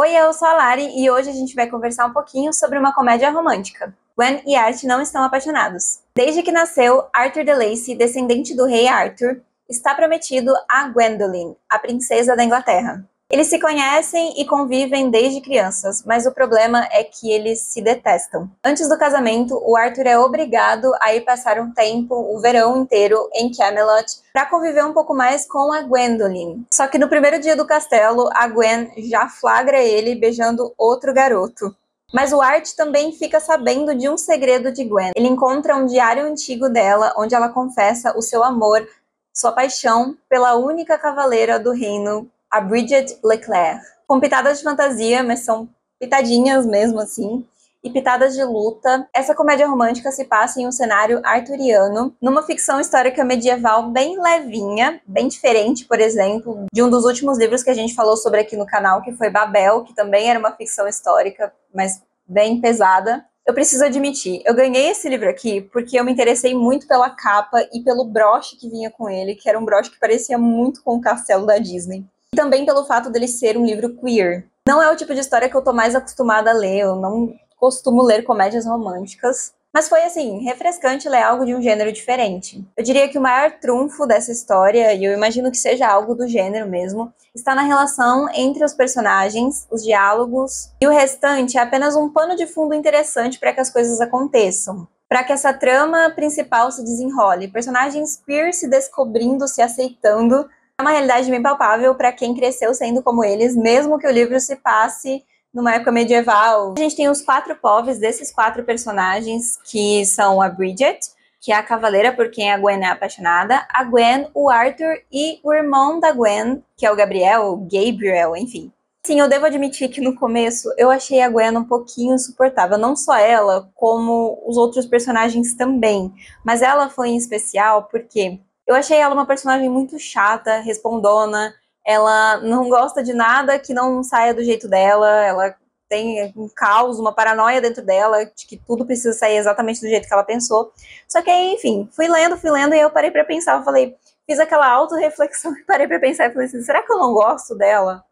Oi, eu sou a Lari e hoje a gente vai conversar um pouquinho sobre uma comédia romântica. Gwen e Art não estão apaixonados. Desde que nasceu, Arthur de Lacy, descendente do rei Arthur, está prometido a Gwendoline, a princesa da Inglaterra. Eles se conhecem e convivem desde crianças, mas o problema é que eles se detestam. Antes do casamento, o Arthur é obrigado a ir passar um tempo, o verão inteiro, em Camelot, para conviver um pouco mais com a Gwendoline. Só que no primeiro dia do castelo, a Gwen já flagra ele beijando outro garoto. Mas o Art também fica sabendo de um segredo de Gwen. Ele encontra um diário antigo dela, onde ela confessa o seu amor, sua paixão pela única cavaleira do reino, a Bridget Leclerc. Com pitadas de fantasia, mas são pitadinhas mesmo assim, e pitadas de luta. Essa comédia romântica se passa em um cenário arturiano, numa ficção histórica medieval bem levinha, bem diferente, por exemplo, de um dos últimos livros que a gente falou sobre aqui no canal, que foi Babel, que também era uma ficção histórica, mas bem pesada. Eu preciso admitir, eu ganhei esse livro aqui porque eu me interessei muito pela capa e pelo broche que vinha com ele, que era um broche que parecia muito com o castelo da Disney. E também pelo fato dele ser um livro queer. Não é o tipo de história que eu tô mais acostumada a ler, eu não costumo ler comédias românticas, mas foi assim, refrescante ler algo de um gênero diferente. Eu diria que o maior trunfo dessa história, e eu imagino que seja algo do gênero mesmo, está na relação entre os personagens, os diálogos, e o restante é apenas um pano de fundo interessante para que as coisas aconteçam. Para que essa trama principal se desenrole, personagens queer se descobrindo, se aceitando, é uma realidade bem palpável para quem cresceu sendo como eles, mesmo que o livro se passe numa época medieval. A gente tem os 4 povos desses 4 personagens, que são a Bridget, que é a cavaleira por quem a Gwen é apaixonada, a Gwen, o Arthur e o irmão da Gwen, que é o Gabriel, enfim. Sim, eu devo admitir que no começo eu achei a Gwen um pouquinho insuportável, não só ela, como os outros personagens também, mas ela foi em especial porque eu achei ela uma personagem muito chata, respondona, ela não gosta de nada que não saia do jeito dela, ela tem um caos, uma paranoia dentro dela, de que tudo precisa sair exatamente do jeito que ela pensou. Só que aí, enfim, fui lendo, e eu parei pra pensar, eu falei, fiz aquela autorreflexão e parei pra pensar e falei assim, será que eu não gosto dela?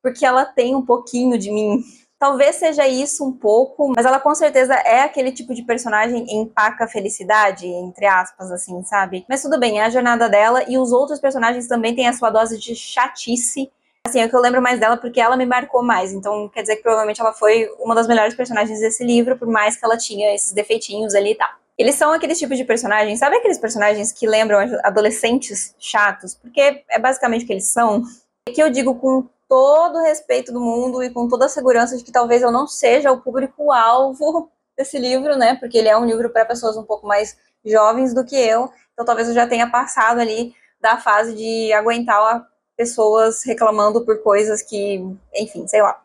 Porque ela tem um pouquinho de mim. Talvez seja isso um pouco, mas ela com certeza é aquele tipo de personagem empaca felicidade, entre aspas, assim, sabe? Mas tudo bem, é a jornada dela e os outros personagens também têm a sua dose de chatice. Assim, é o que eu lembro mais dela porque ela me marcou mais, então quer dizer que provavelmente ela foi uma das melhores personagens desse livro, por mais que ela tinha esses defeitinhos ali e tal. Eles são aqueles tipos de personagens, sabe aqueles personagens que lembram adolescentes chatos? Porque é basicamente o que eles são. É que eu digo com todo o respeito do mundo e com toda a segurança de que talvez eu não seja o público-alvo desse livro, né? Porque ele é um livro para pessoas um pouco mais jovens do que eu. Então talvez eu já tenha passado ali da fase de aguentar pessoas reclamando por coisas que, enfim, sei lá.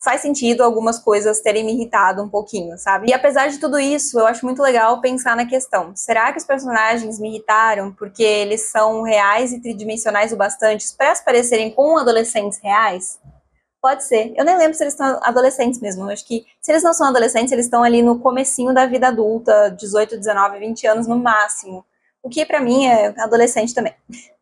Faz sentido algumas coisas terem me irritado um pouquinho, sabe? E apesar de tudo isso, eu acho muito legal pensar na questão. Será que os personagens me irritaram porque eles são reais e tridimensionais o bastante para se parecerem com adolescentes reais? Pode ser. Eu nem lembro se eles são adolescentes mesmo. Eu acho que se eles não são adolescentes, eles estão ali no comecinho da vida adulta, 18, 19, 20 anos no máximo. O que pra mim é adolescente também.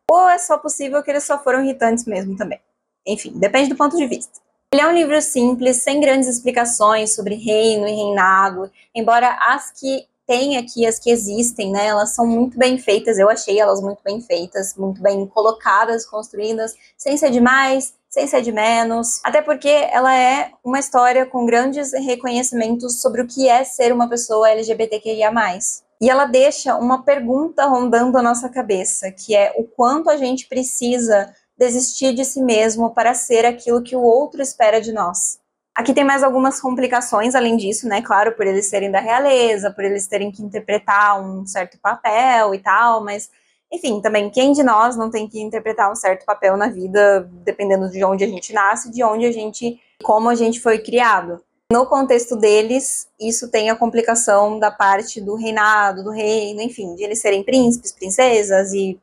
Ou é só possível que eles só foram irritantes mesmo também. Enfim, depende do ponto de vista. Ele é um livro simples, sem grandes explicações sobre reino e reinado, embora as que tem aqui, as que existem, né, elas são muito bem feitas, eu achei elas muito bem feitas, muito bem colocadas, construídas, sem ser de mais, sem ser de menos, até porque ela é uma história com grandes reconhecimentos sobre o que é ser uma pessoa LGBTQIA+. E ela deixa uma pergunta rondando a nossa cabeça, que é o quanto a gente precisa desistir de si mesmo para ser aquilo que o outro espera de nós. Aqui tem mais algumas complicações além disso, né? Claro, por eles serem da realeza, por eles terem que interpretar um certo papel e tal, mas, enfim, também quem de nós não tem que interpretar um certo papel na vida, dependendo de onde a gente nasce, de onde a gente, como a gente foi criado. No contexto deles, isso tem a complicação da parte do reinado, do reino, enfim, de eles serem príncipes, princesas e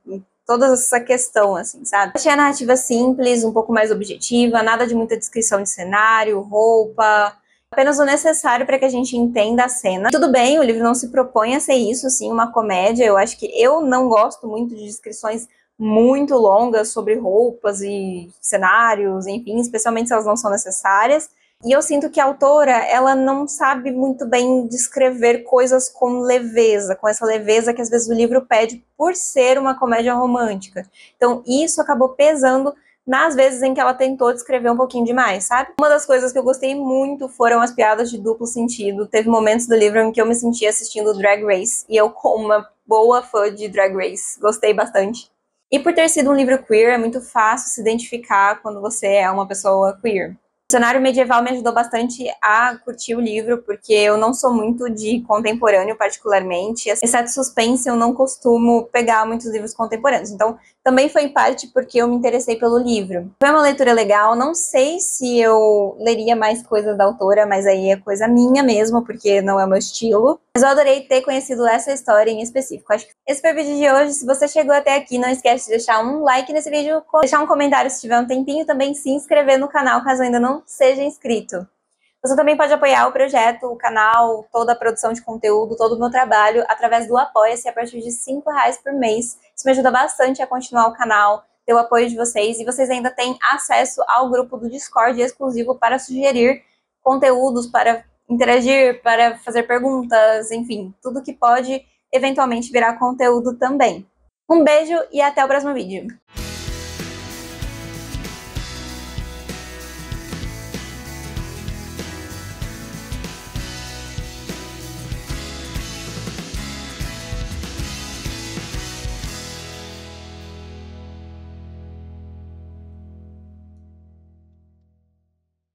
toda essa questão, assim, sabe? Achei a narrativa simples, um pouco mais objetiva, nada de muita descrição de cenário, roupa, apenas o necessário para que a gente entenda a cena. Tudo bem, o livro não se propõe a ser isso, sim, uma comédia. Eu acho que eu não gosto muito de descrições muito longas sobre roupas e cenários, enfim, especialmente se elas não são necessárias. E eu sinto que a autora, ela não sabe muito bem descrever coisas com leveza, com essa leveza que às vezes o livro pede por ser uma comédia romântica. Então isso acabou pesando nas vezes em que ela tentou descrever um pouquinho demais, sabe? Uma das coisas que eu gostei muito foram as piadas de duplo sentido. Teve momentos do livro em que eu me senti assistindo Drag Race, e eu, como uma boa fã de Drag Race, gostei bastante. E por ter sido um livro queer, é muito fácil se identificar quando você é uma pessoa queer. O cenário medieval me ajudou bastante a curtir o livro, porque eu não sou muito de contemporâneo, particularmente. Exceto suspense, eu não costumo pegar muitos livros contemporâneos. Então, também foi em parte porque eu me interessei pelo livro. Foi uma leitura legal, não sei se eu leria mais coisas da autora, mas aí é coisa minha mesmo, porque não é o meu estilo. Mas eu adorei ter conhecido essa história em específico. Acho que esse foi o vídeo de hoje. Se você chegou até aqui, não esquece de deixar um like nesse vídeo, deixar um comentário se tiver um tempinho, também se inscrever no canal caso ainda não seja inscrito. Você também pode apoiar o projeto, o canal, toda a produção de conteúdo, todo o meu trabalho, através do Apoia-se a partir de R$5 por mês. Isso me ajuda bastante a continuar o canal, ter o apoio de vocês, e vocês ainda têm acesso ao grupo do Discord exclusivo para sugerir conteúdos, para interagir, para fazer perguntas, enfim, tudo que pode eventualmente virar conteúdo também. Um beijo e até o próximo vídeo.